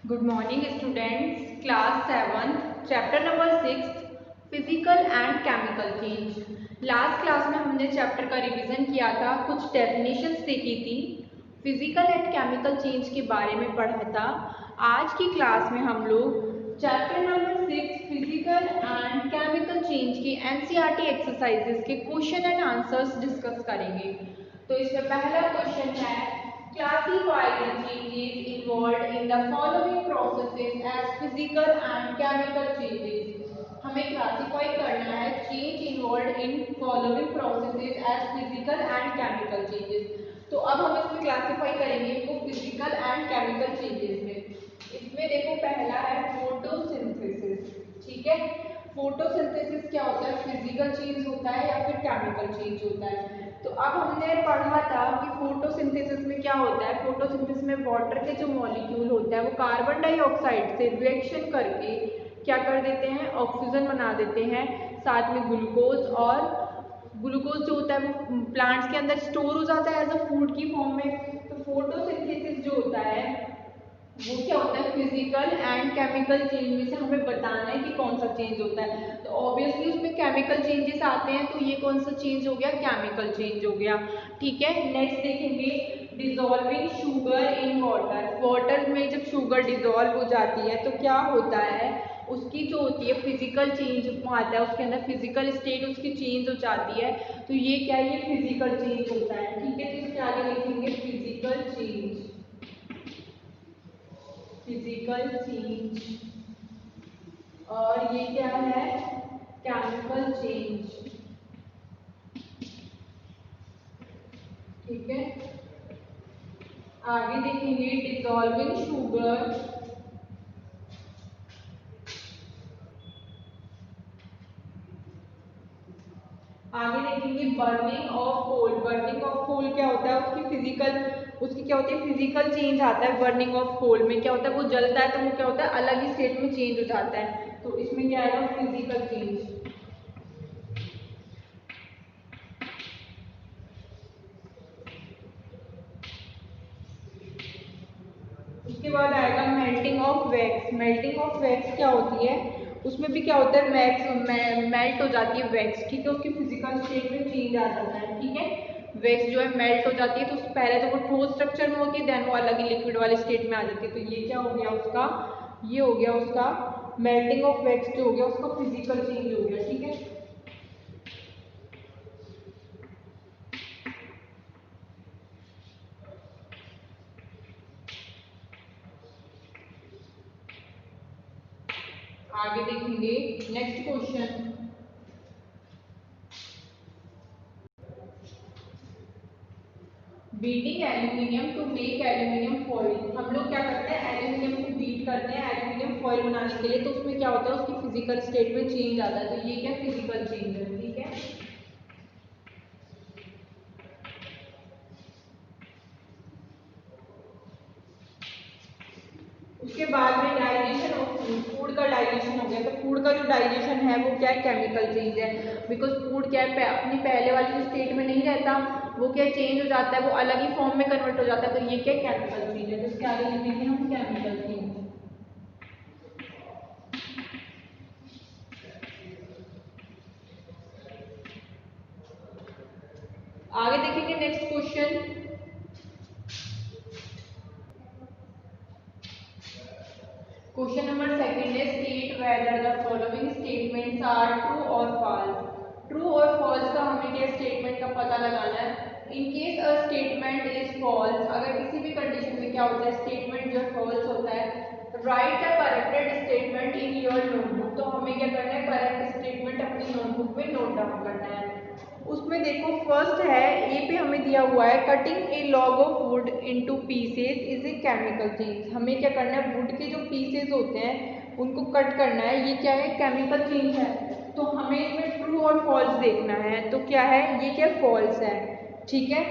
Good morning students, class 7 chapter number 6 physical and chemical change. Last class में हमने chapter का revision किया था, कुछ डेफिनेशंस देखी थी, फिजिकल एंड केमिकल चेंज के बारे में पढ़ा था। आज की क्लास में हम लोग chapter number 6 physical and chemical change की एनसीईआरटी एक्सरसाइजेस के क्वेश्चन एंड आंसर्स डिस्कस करेंगे। तो इसमें पहला क्वेश्चन है, classify the changes involved in the following processes as physical and chemical changes। हमें क्लासीफाई करना है change involve in following processes as physical and chemical changes. तो अब हम इसमें क्लासीफाई करेंगे इनको फिजिकल एंड केमिकल चेंजेस में। इसमें देखो पहला है फोटोसिंथेसिस। ठीक है, फोटोसिंथेसिस क्या होता है, फिजिकल चेंज होता है या फिर केमिकल चेंज होता है। तो अब हमने पढ़ा था कि फोटोसिंथेसिस में क्या होता है। फोटोसिंथेसिस में वाटर के जो मॉलिक्यूल होता है वो कार्बन डाइऑक्साइड से रिएक्शन करके क्या कर देते हैं, ऑक्सीजन बना देते हैं, साथ में ग्लूकोज। और ग्लूकोज जो होता है वो प्लांट्स के अंदर स्टोर हो जाता है एज अ फूड की फॉर्म में। तो फोटोसिंथेसिस जो होता है वो क्या होता है, फिजिकल एंड केमिकल चेंज में से हमें बताना है कि कौन सा चेंज होता है। तो ऑब्वियसली उसमें केमिकल चेंजेस आते हैं, तो ये कौन सा चेंज हो गया, केमिकल चेंज हो गया। ठीक है, नेक्स्ट देखेंगे dissolving sugar in water. Water में जब शुगर डिजोल्व हो जाती है तो क्या होता है, उसकी जो होती है फिजिकल चेंज आता है, उसके अंदर फिजिकल स्टेट उसकी चेंज हो जाती है। तो ये क्या है, ये फिजिकल चेंज होता है। ठीक है, तो इसके आगे लिखेंगे फिजिकल चेंज, फिजिकल चेंज। और ये क्या है, केमिकल चेंज। ठीक है, आगे देखेंगे डिजॉल्विंग शुगर, आगे देखेंगे burning of coal. Burning of coal क्या होता है, उसकी क्या होती है, फिजिकल चेंज आता है। बर्निंग ऑफ कोल में क्या होता है, वो जलता है तो वो क्या होता है, अलग ही स्टेट में चेंज हो जाता है। तो इसमें क्या आएगा, फिजिकल चेंज। उसके बाद आएगा melting of wax. Melting of wax क्या होती है, उसमें भी क्या होता है, वैक्स मेल्ट हो जाती है वैक्स। ठीक है, उसकी फिजिकल स्टेट में चेंज आ जाता है। ठीक है, वैक्स जो है मेल्ट हो जाती है, तो पहले तो वो ठोस स्ट्रक्चर में होती है, देन वो अलग ही लिक्विड वाले स्टेट में आ जाती है। तो ये क्या हो गया उसका, ये हो गया उसका मेल्टिंग ऑफ वैक्स जो हो गया उसका फिजिकल चेंज हो गया। ठीक है, आगे देखेंगे next question, beating aluminium to make aluminium foil. हम लोग क्या करते हैं, एल्यूमिनियम को बीट करते हैं एल्यूमिनियम फॉइल बनाने के लिए। तो उसमें क्या होता है, उसकी फिजिकल स्टेट में चेंज आता है। तो ये क्या फिजिकल चेंज है। ठीक है, उसके बाद में डाइजेशन ऑफ फूड। फूड का डाइजेशन हो गया। तो फूड का जो डाइजेशन है वो क्या है, केमिकल चेंज है। बिकॉज फूड क्या है, अपनी पहले वाली जो स्टेट में नहीं रहता, वो क्या चेंज हो जाता है, वो अलग ही फॉर्म में कन्वर्ट हो जाता है। तो ये क्या केमिकल चेंज है। तो इसके आगे लिखेंगे हम केमिकल चेंज। आगे देखेंगे next question, question number second है, state whether the following statements are true और फॉल्स। ट्रू और फॉल्स का हमें क्या स्टेटमेंट का पता लगाना है। In case a statement is false, अगर किसी भी कंडीशन में क्या होता है, स्टेटमेंट जो फॉल्स होता है, right a corrected statement in your notebook. तो हमें क्या करना है, करेक्ट स्टेटमेंट अपनी नोटबुक में नोट डाउन करना है। उसमें देखो फर्स्ट है, ए पे हमें दिया हुआ है cutting A log of would into pieces is a chemical change. हमें क्या करना है, वुड के जो पीसेस होते हैं उनको कट करना है, ये क्या है, केमिकल चेंज है। तो हमें इसमें ट्रू और फॉल्स देखना है। तो क्या है, ये क्या फॉल्स है। ठीक है,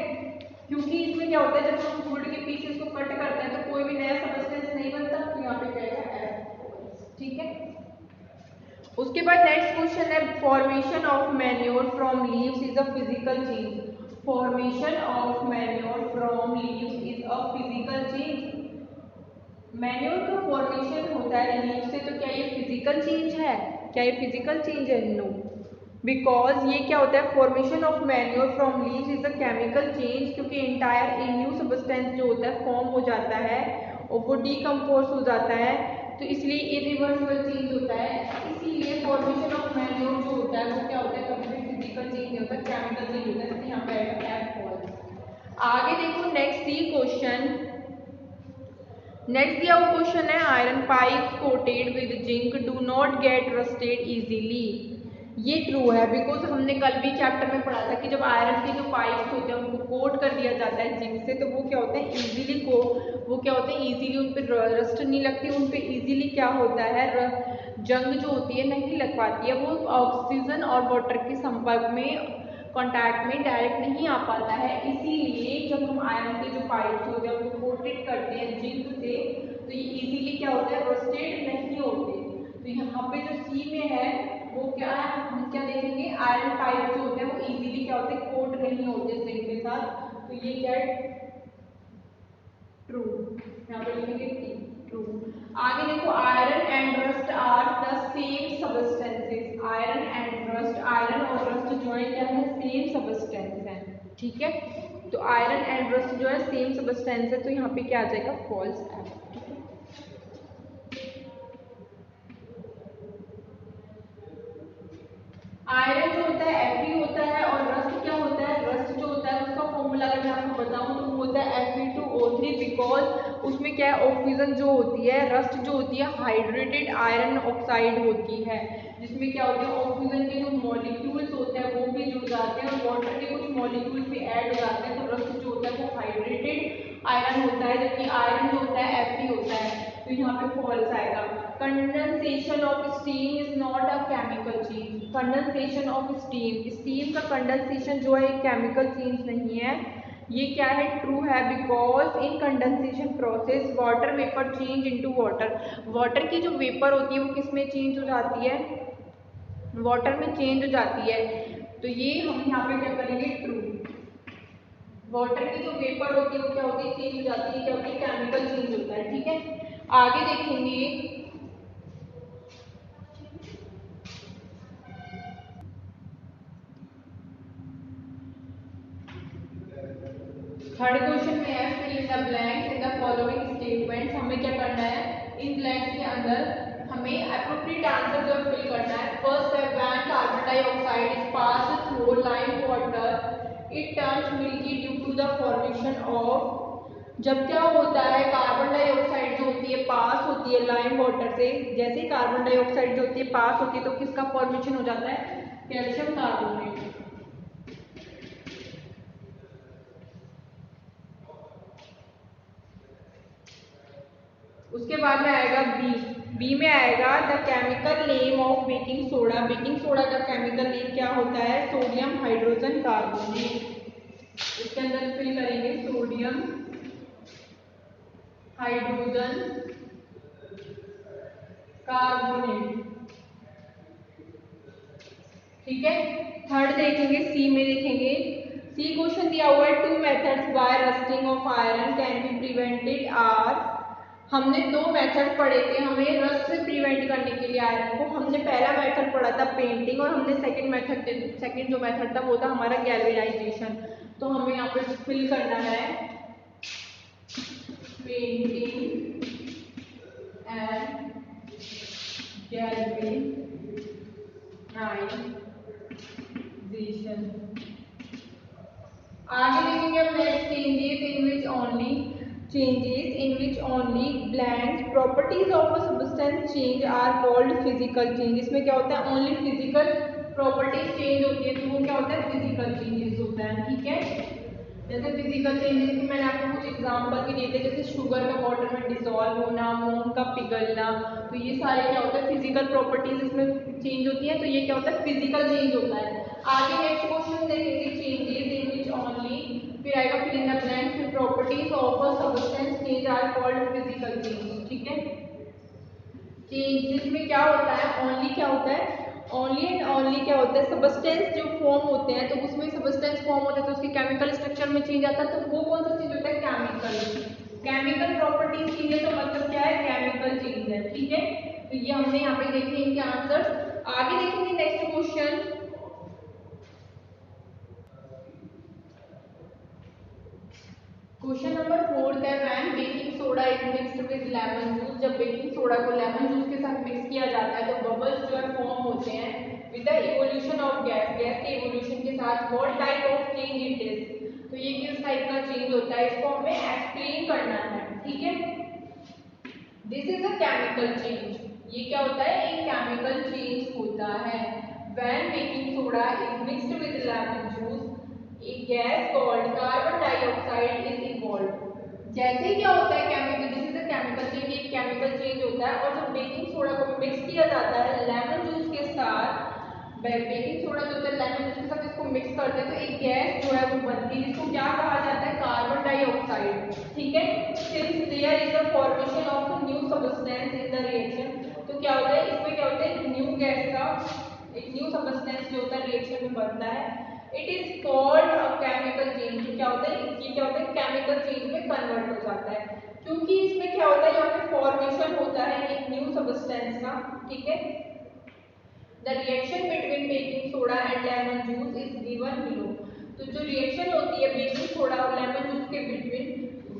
क्योंकि इसमें क्या होता है, जब हम वुड के पीसेस को कट करते हैं तो कोई भी नया सबस्टेंस नहीं बनता। तो यहाँ पे क्या है, एफ। ठीक है, उसके बाद नेक्स्ट क्वेश्चन है, formation of manure from leaves is a physical change. Formation of manure from leaves is a physical change. Manure का फॉर्मेशन होता है लीफ से, तो क्या ये फिजिकल चेंज है? क्या ये फिजिकल चेंज है? नो, बिकॉज ये क्या होता है, formation of manure from leaves is a chemical change, क्योंकि एंटायर ए न्यू सब्सटेंस जो होता है फॉर्म हो जाता है और वो डीकम्पोज हो जाता है, तो इसलिए इरिवर्सिबल चेंज होता है। इसीलिए फॉर्मेशन ऑफ मैन्योर जो होता है वो क्या होता है, कभी भी फिजिकल चेंज नहीं होता, केमिकल चेंज होता है। तो यहाँ पे आएगा एफ फॉल्स। आगे देखो नेक्स्ट सी क्वेश्चन। नेक्स्ट दिया हुआ क्वेश्चन है, iron pipe coated with zinc do not get rusted easily. ये ट्रू है, बिकॉज हमने कल भी चैप्टर में पढ़ा था कि जब आयरन के जो पाइप्स होते हैं उनको कोट कर दिया जाता है जिंक से, तो वो क्या होते हैं इजीली वो क्या होते हैं इजीली उन पर रस्ट नहीं लगती, उन पर इजीली क्या होता है जंग जो होती है नहीं लग पाती है, वो ऑक्सीजन और वाटर के संपर्क में कॉन्टैक्ट में डायरेक्ट नहीं आ पाता है। इसीलिए जब हम आयरन के जो पाइप्स होते हैं उनको कोटेड करते हैं जिंक से, तो ये इजीली क्या होता है रस्टेड नहीं होते। तो यहाँ पे जो सी में है वो क्या है, हम क्या देखेंगे, आयरन पाइप जो होते हैं वो इजीली क्या होते हैं कोट नहीं होते जिंक के साथ, तो ये क्या है ट्रू, यहाँ पे लिखेंगे टी ट्रू। आगे देखो, iron and rust are the same substances. Iron and rust, iron और रस्ट जो है क्या है सेम सब्सटेंस है, ठीक है। तो आयरन एंड रस्ट जो है सेम सब्सटेंस है, तो यहाँ पे क्या आ जाएगा फॉल्स एफ, ठीक है। आयरन जो होता है Fe होता है और रस्ट क्या होता है, रस्ट जो होता है उसका फॉर्मूला अगर मैं आपको बताऊं तो वो होता है Fe2O3, बिकॉज उसमें क्या है ऑक्सीजन जो होती है, रस्ट जो होती है हाइड्रेटेड आयरन ऑक्साइड होती है, जिसमें क्या होता है ऑक्सीजन के जो मॉलिक्यूल्स होते हैं वो भी जुड़ जाते हैं और वाटर के कुछ मॉलिक्यूल्स भी ऐड हो जाते हैं, तो रस्ट जो होता है वो हाइड्रेटेड आयरन होता है, जबकि आयरन जो होता है Fe होता है, तो यहाँ पे फॉल्स आएगा। Condensation of steam is not a chemical change. Condensation of steam, steam का कंडेंसेशन जो है एक केमिकल चेंज नहीं है, ये क्या है ट्रू है, because in condensation process water vapour change into water. Water की जो वेपर होती है वो किस में चेंज हो जाती है, वाटर में चेंज हो जाती है, तो ये हम यहाँ पे क्या करेंगे ट्रू। वाटर की जो वेपर होती है वो क्या होती है चेंज हो जाती है, क्या होती है केमिकल चेंज होता है, ठीक है। आगे देखेंगे, थर्ड क्वेश्चन में है fill in the blanks in the following statements. हमें क्या करना है, इन ब्लैंक्स के अंदर हमें एप्रोप्रिएट आंसर जो फिल करना है। फर्स्ट है when carbon dioxide is pass through lime water it turns milky due to the formation of. जब क्या होता है कार्बन डाइऑक्साइड जो होती है पास होती है लाइम वाटर से, जैसे कार्बन डाइऑक्साइड जो होती है पास होती है तो किसका फॉर्मेशन हो जाता है, कैल्शियम कार्बोनेट। उसके बाद में आएगा बी में आएगा the chemical name of baking soda. Baking soda का केमिकल नेम क्या होता है, सोडियम हाइड्रोजन कार्बोनेट। इसके अंदर फिल करेंगे सोडियम हाइड्रोजन कार्बोनेट, ठीक है। थर्ड देखेंगे, सी में देखेंगे, सी क्वेश्चन दिया हुआ है two methods by rusting of iron can be prevented are. हमने दो मेथड पढ़े थे हमें रस्ट से प्रिवेंट करने के लिए आयरन को। हमने पहला मेथड पढ़ा था पेंटिंग और हमने सेकंड जो मेथड था वो था हमारा गैल्वेनाइजेशन। तो हमें यहाँ पे फिल करना है पेंटिंग एंड गैल्वेनाइजेशन। आगे देखेंगे हम next changes in which only blanks properties of a substance change are called physical change। इसमें क्या होता है only physical properties change होती है, तो वो क्या होता है physical changes होता है, ठीक है। जैसे physical changes की मैंने आपको कुछ एग्जांपल भी दिए थे, जैसे शुगर का वाटर में डिसॉल्व होना, मोम का पिघलना, तो ये सारे क्या होता है फिजिकल प्रॉपर्टीज इसमें चेंज होती है, तो ये क्या होता है फिजिकल चेंज होता है। आगे नेक्स्ट क्वेश्चन देखेंगे चेंजेस इन विच ओनली, फिर आएगा फिल इन द ब्लैंक्स फिर properties of a substance change are called physical change, ठीक है। चेंजेस में क्या होता है ओनली, क्या होता है ओनली एंड ओनली क्या होता है सब्सटेंस जो फॉर्म होते हैं, तो उसमें सब्सटेंस फॉर्म होता है तो उसके केमिकल स्ट्रक्चर में चेंज आता है, तो वो कौन सा चेंज होता है केमिकल प्रॉपर्टीज चेंज है। तो मतलब क्या है है। ठीक है, तो ये हमने यहाँ पे देखे इनके आंसर्स। आगे देखेंगे नेक्स्ट क्वेश्चन। क्वेश्चन नंबर 4 है when baking soda is mixed with lemon juice. जब बेकिंग सोडा को लेमन जूस के साथ मिक्स किया जाता है तो बबल्स जो है फॉर्म होते हैं with the evolution of gas. Gas के इवोल्यूशन के साथ what type of change it is, तो ये किस टाइप का चेंज होता है, इसको हमें एक्सप्लेन करना है। ठीक है, this is a chemical change. ये क्या होता है, एक केमिकल चेंज होता है। When baking soda is mixed with lemon juice a gas called carbon dioxide is evolved। जैसे क्या होता है chemical, this is a chemical change, एक केमिकल चेंज होता है। और जब बेकिंग सोडा को मिक्स किया जाता है लेमन जूस के साथ, बेकिंग सोडा जो होता है लेमन जूस के साथ इसको मिक्स करते हैं तो एक गैस जो है वो बनती है जिसको क्या कहा जाता है, कार्बन डाइऑक्साइड। ठीक है, since there is a formation of a new substance in the reaction, तो क्या होता है इसमें क्या होता है, न्यू गैस का एक न्यू सब्सटेंस जो होता है रिएक्शन में बनता है। It is called a chemical change. तो क्या होता है, ये क्या होता है, केमिकल चेंज में कन्वर्ट हो जाता है, क्योंकि इसमें क्या होता है, यहाँ पे फॉर्मेशन होता है एक न्यू सब्सटेंस का। ठीक है, the reaction between baking soda and lemon juice is given below. तो जो रिएक्शन होती है बेकिंग सोडा और लेमन जूस के बिटवीन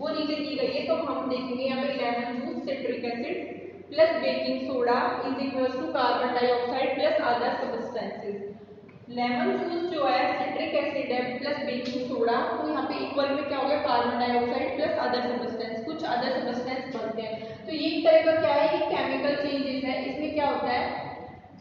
वो नीचे दी गई है। तो हम देखेंगे यहाँ पे lemon juice citric acid plus baking soda is equals to carbon dioxide plus other substances. Lemon juice जो है सिट्रिक एसिड है प्लस बेकिंग सोडा, तो यहाँ पे इक्वल में क्या हो गया, carbon dioxide plus other substance, कुछ अदर सब्सटेंस बनते हैं। तो ये एक तरह का क्या है, ये केमिकल चेंजेस है। इसमें क्या होता है,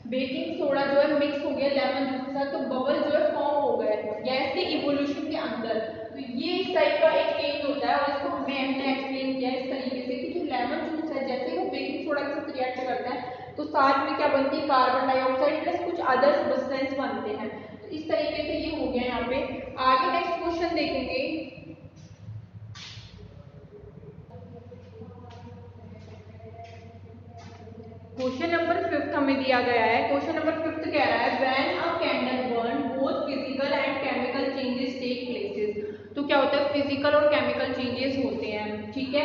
बेकिंग सोडा जो है मिक्स हो गया लेमन जूस के साथ तो बबल जो है फॉर्म हो गए गैस के इवोल्यूशन के अंदर। तो ये इस टाइप का एक चेंज होता है और इसको हमने एक्सप्लेन किया इस तरीके से कि जो लेमन जूस है जैसे वो बेकिंग सोडा के साथ रिएक्ट करता है तो साथ में क्या बनती है, कार्बन डाइऑक्साइड प्लस कुछ अदर सब्सटेंस बनते हैं। तो इस तरीके से ये हो गया यहाँ पे। आगे नेक्स्ट क्वेश्चन देखेंगे। क्वेश्चन नंबर 5 हमें दिया गया है। क्वेश्चन नंबर 5 कह रहा है when a candle burn both physical and chemical changes take places. तो क्या होता है, फिजिकल और केमिकल चेंजेस होते हैं। ठीक है,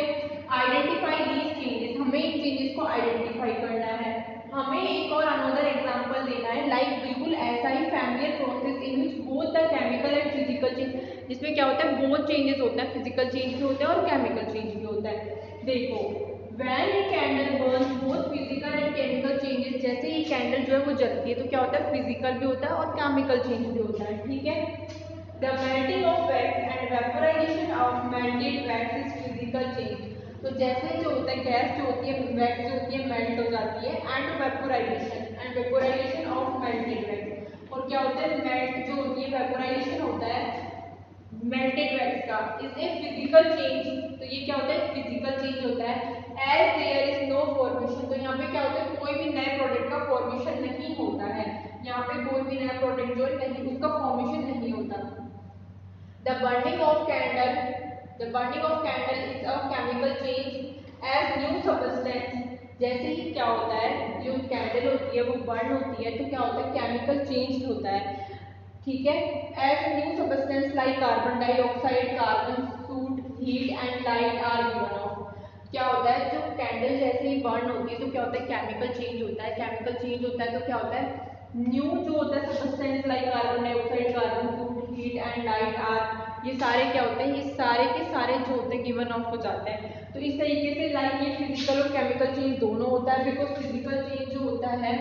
आइडेंटिफाई दीज चेंजेस, हमें इन चेंजेस को आइडेंटिफाई करना है। हमें एक और अनदर एग्जांपल देना है लाइक बिल्कुल ऐसा ही familiar process in which both the chemical and physical change, जिसमें क्या होता है बोथ चेंजेस होते हैं, फिजिकल चेंज भी होता है और केमिकल चेंज भी होता है। देखो when a candle burns both physical and chemical changes, जैसे ही कैंडल जो है वो जलती है तो क्या होता है, फिजिकल भी होता है और केमिकल चेंज भी होता है। ठीक है, the melting of wax and vaporization of melted wax is physical change। तो जैसे जो होता है गैस जो होती है वैक्स जो होती है मेल्ट हो जाती है and vaporisation of melted wax, और क्या होता है मेल्ट जो होती है वेपोराइजेशन होता है मेल्टेड वैक्स का इज ए फिजिकल चेंज। तो ये क्या होता है, फिजिकल चेंज होता है। As there is no formation, तो यहाँ पे क्या होता है, कोई भी नए प्रोडक्ट का फॉर्मेशन नहीं होता है। यहाँ पे कोई भी नया प्रोडक्ट जो है नहीं उसका फॉर्मेशन नहीं होता। The burning of candle is a chemical change as new substance. जैसे ही क्या होता है, जो कैंडल होती है वो बर्न होती है तो क्या होता है, केमिकल चेंज होता है। ठीक है, as new substance like carbon dioxide, carbon soot, heat and light are given off. क्या होता है, जो कैंडल जैसे ही बर्न होती है तो क्या होता है, केमिकल चेंज होता है। केमिकल चेंज होता है तो क्या होता है, न्यू जो होता है substance like carbon dioxide, carbon soot, heat and light are, ये सारे क्या होते हैं, ये सारे के सारे जो होते हैं गिवन ऑफ हो जाते हैं। तो इस तरीके से लाइक ये फिजिकल और केमिकल चेंज दोनों होता है। बिकॉज फिजिकल चेंज जो होता है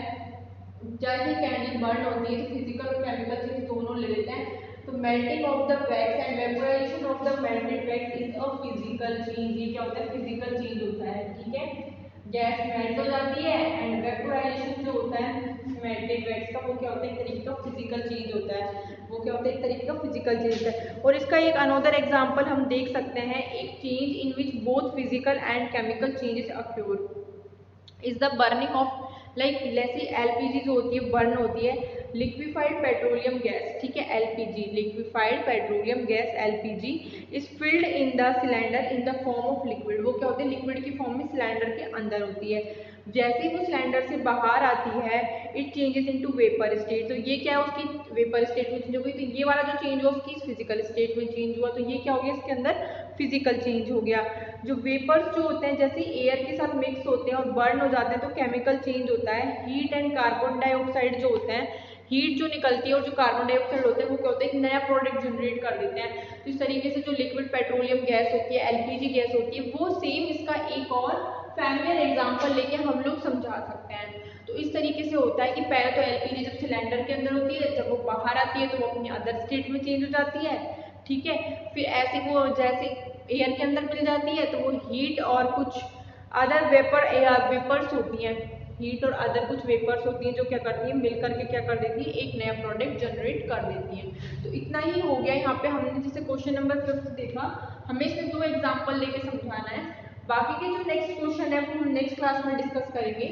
जैसे कैंडल बर्न होती है तो फिजिकल और केमिकल चेंज दोनों ले लेते हैं। तो melting of the wax and vaporisation of the melted wax is a physical change. ये क्या होता है, फिजिकल चेंज होता है। ठीक है, गैस मेल्ट हो जाती है एंड वेपोराइजेशन जो होता है मेल्टेड वैक्स का वो क्या होता है, एक तरीके का फिजिकल चेंज होता है। वो क्या होता है, एक तरीके का फिजिकल चेंज होता है। और इसका एक अनदर एग्जांपल हम देख सकते हैं, एक change in which both physical and chemical changes occur is the burning of like जैसे एलपीजी जो होती है बर्न होती है, लिक्विफाइड पेट्रोलियम गैस। ठीक है, LPG liquefied petroleum gas LPG is filled in the cylinder in the form of liquid. वो क्या होती है, लिक्विड की फॉर्म में सिलेंडर के अंदर होती है। जैसे ही वो सिलेंडर से बाहर आती है it changes into vapour state. तो ये क्या है, उसकी वेपर स्टेट में चेंज हो गई। तो ये वाला जो चेंज हुआ उसकी फिजिकल स्टेट में चेंज हुआ। तो ये क्या हो गया, इसके अंदर फिजिकल चेंज हो गया। जो वेपर्स जो होते हैं जैसे एयर के साथ मिक्स होते हैं और बर्न हो जाते हैं तो केमिकल चेंज होता है। हीट एंड कार्बन डाइऑक्साइड जो होते हैं, हीट जो निकलती है और जो कार्बन डाइऑक्साइड होता है वो क्या होता है, एक नया प्रोडक्ट जनरेट कर देते हैं। तो इस तरीके से जो लिक्विड पेट्रोलियम गैस होती है, एलपीजी गैस होती है, वो सेम इसका एक और फैमिलियर एग्जांपल लेके हम लोग समझा सकते हैं। तो इस तरीके से होता है कि पहले तो एलपीजी जब सिलेंडर के अंदर होती है, जब वो बाहर आती है तो वो अपनी अदर स्टेट में चेंज हो जाती है, ठीक है। फिर ऐसे वो जैसे एयर के अंदर मिल जाती है तो वो हीट और कुछ अदर वेपर्स होती हैं, हीट और अदर कुछ वेपर्स होती हैं जो क्या करती हैं, मिल करके क्या कर देती है, एक नया प्रोडक्ट जनरेट कर देती हैं। तो इतना ही हो गया यहाँ पे। हमने जैसे क्वेश्चन नंबर 5 देखा, हमें इसमें 2 एग्जाम्पल लेके समझाना है। बाकी के जो नेक्स्ट क्वेश्चन है वो हम नेक्स्ट क्लास में डिस्कस करेंगे।